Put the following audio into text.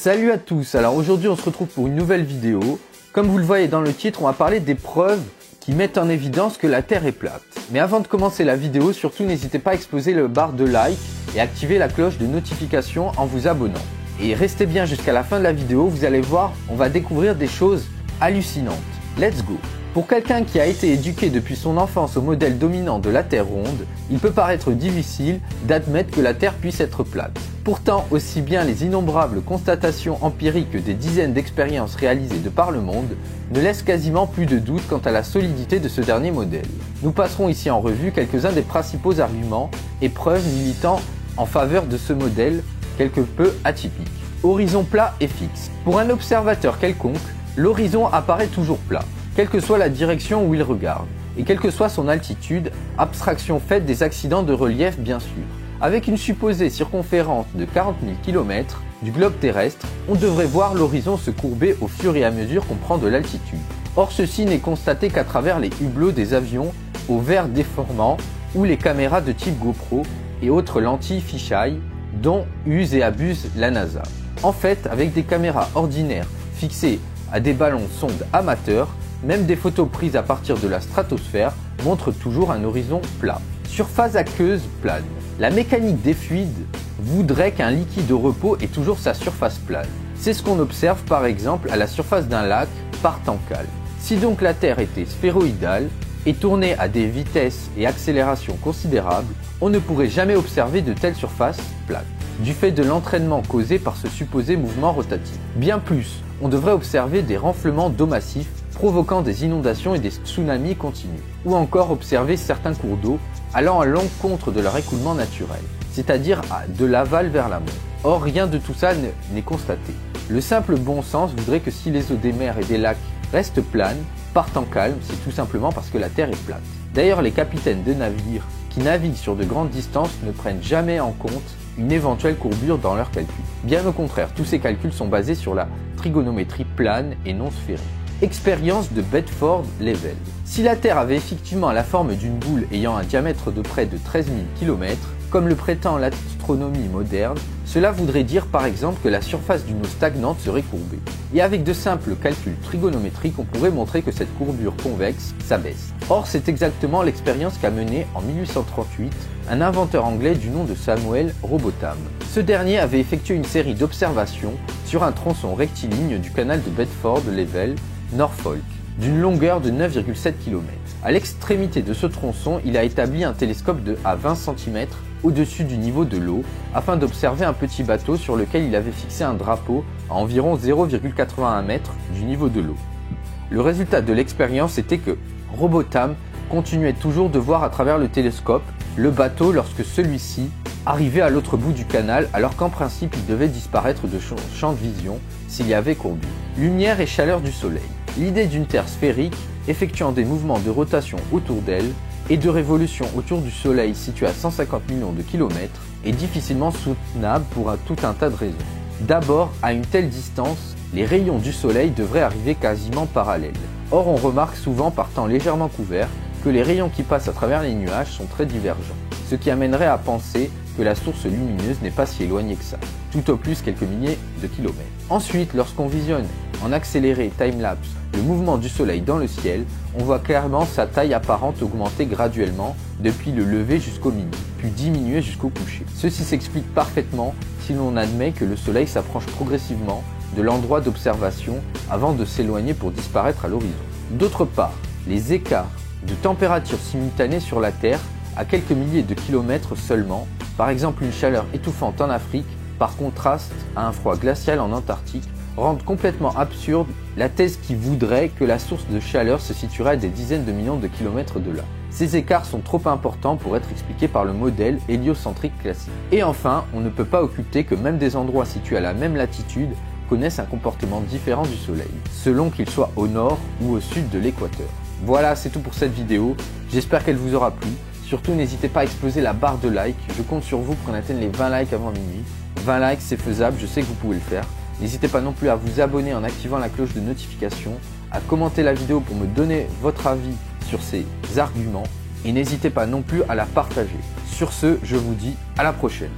Salut à tous, alors aujourd'hui on se retrouve pour une nouvelle vidéo. Comme vous le voyez dans le titre, on va parler des preuves qui mettent en évidence que la Terre est plate. Mais avant de commencer la vidéo, surtout n'hésitez pas à exploser le barre de like et activer la cloche de notification en vous abonnant. Et restez bien jusqu'à la fin de la vidéo, vous allez voir, on va découvrir des choses hallucinantes. Let's go! Pour quelqu'un qui a été éduqué depuis son enfance au modèle dominant de la Terre ronde, il peut paraître difficile d'admettre que la Terre puisse être plate. Pourtant, aussi bien les innombrables constatations empiriques que des dizaines d'expériences réalisées de par le monde ne laissent quasiment plus de doute quant à la solidité de ce dernier modèle. Nous passerons ici en revue quelques-uns des principaux arguments et preuves militant en faveur de ce modèle quelque peu atypique. Horizon plat et fixe. Pour un observateur quelconque, l'horizon apparaît toujours plat, quelle que soit la direction où il regarde, et quelle que soit son altitude, abstraction faite des accidents de relief bien sûr. Avec une supposée circonférence de 40 000 km du globe terrestre, on devrait voir l'horizon se courber au fur et à mesure qu'on prend de l'altitude. Or ceci n'est constaté qu'à travers les hublots des avions aux verres déformants ou les caméras de type GoPro et autres lentilles fisheye dont use et abuse la NASA. En fait, avec des caméras ordinaires fixées à des ballons sondes amateurs, même des photos prises à partir de la stratosphère montrent toujours un horizon plat. Surface aqueuse plane. La mécanique des fluides voudrait qu'un liquide au repos ait toujours sa surface plane. C'est ce qu'on observe par exemple à la surface d'un lac par temps calme. Si donc la Terre était sphéroïdale et tournée à des vitesses et accélérations considérables, on ne pourrait jamais observer de telles surfaces plates, du fait de l'entraînement causé par ce supposé mouvement rotatif. Bien plus, on devrait observer des renflements d'eau massifs provoquant des inondations et des tsunamis continus, ou encore observer certains cours d'eau allant à l'encontre de leur écoulement naturel, c'est-à-dire de l'aval vers l'amont. Or, rien de tout ça n'est constaté. Le simple bon sens voudrait que si les eaux des mers et des lacs restent planes, par temps calme, c'est tout simplement parce que la Terre est plate. D'ailleurs, les capitaines de navires qui naviguent sur de grandes distances ne prennent jamais en compte une éventuelle courbure dans leurs calculs. Bien au contraire, tous ces calculs sont basés sur la trigonométrie plane et non sphérique. Expérience de Bedford-Level. Si la Terre avait effectivement la forme d'une boule ayant un diamètre de près de 13 000 km, comme le prétend l'astronomie moderne, cela voudrait dire par exemple que la surface d'une eau stagnante serait courbée. Et avec de simples calculs trigonométriques, on pourrait montrer que cette courbure convexe s'abaisse. Or, c'est exactement l'expérience qu'a menée en 1838 un inventeur anglais du nom de Samuel Robotham. Ce dernier avait effectué une série d'observations sur un tronçon rectiligne du canal de Bedford-Level, Norfolk, d'une longueur de 9,7 km. À l'extrémité de ce tronçon, il a établi un télescope à 20 cm au-dessus du niveau de l'eau afin d'observer un petit bateau sur lequel il avait fixé un drapeau à environ 0,81 m du niveau de l'eau. Le résultat de l'expérience était que Robotham continuait toujours de voir à travers le télescope le bateau lorsque celui-ci arrivait à l'autre bout du canal, alors qu'en principe il devait disparaître de son champ de vision s'il y avait courbure. Lumière et chaleur du soleil. L'idée d'une Terre sphérique effectuant des mouvements de rotation autour d'elle et de révolution autour du soleil situé à 150 millions de kilomètres est difficilement soutenable pour tout un tas de raisons. D'abord, à une telle distance, les rayons du soleil devraient arriver quasiment parallèles. Or, on remarque souvent par temps légèrement couvert que les rayons qui passent à travers les nuages sont très divergents, ce qui amènerait à penser que la source lumineuse n'est pas si éloignée que ça, tout au plus quelques milliers de kilomètres. Ensuite, lorsqu'on visionne en accéléré time-lapse le mouvement du soleil dans le ciel, on voit clairement sa taille apparente augmenter graduellement depuis le lever jusqu'au midi, puis diminuer jusqu'au coucher. Ceci s'explique parfaitement si l'on admet que le soleil s'approche progressivement de l'endroit d'observation avant de s'éloigner pour disparaître à l'horizon. D'autre part, les écarts de température simultanés sur la Terre à quelques milliers de kilomètres seulement, par exemple une chaleur étouffante en Afrique, par contraste à un froid glacial en Antarctique, rendent complètement absurde la thèse qui voudrait que la source de chaleur se situerait à des dizaines de millions de kilomètres de là. Ces écarts sont trop importants pour être expliqués par le modèle héliocentrique classique. Et enfin, on ne peut pas occulter que même des endroits situés à la même latitude connaissent un comportement différent du Soleil, selon qu'il soit au nord ou au sud de l'équateur. Voilà, c'est tout pour cette vidéo, j'espère qu'elle vous aura plu. Surtout, n'hésitez pas à exploser la barre de like, je compte sur vous pour qu'on atteigne les 20 likes avant minuit. 20 likes, c'est faisable, je sais que vous pouvez le faire. N'hésitez pas non plus à vous abonner en activant la cloche de notification, à commenter la vidéo pour me donner votre avis sur ces arguments et n'hésitez pas non plus à la partager. Sur ce, je vous dis à la prochaine.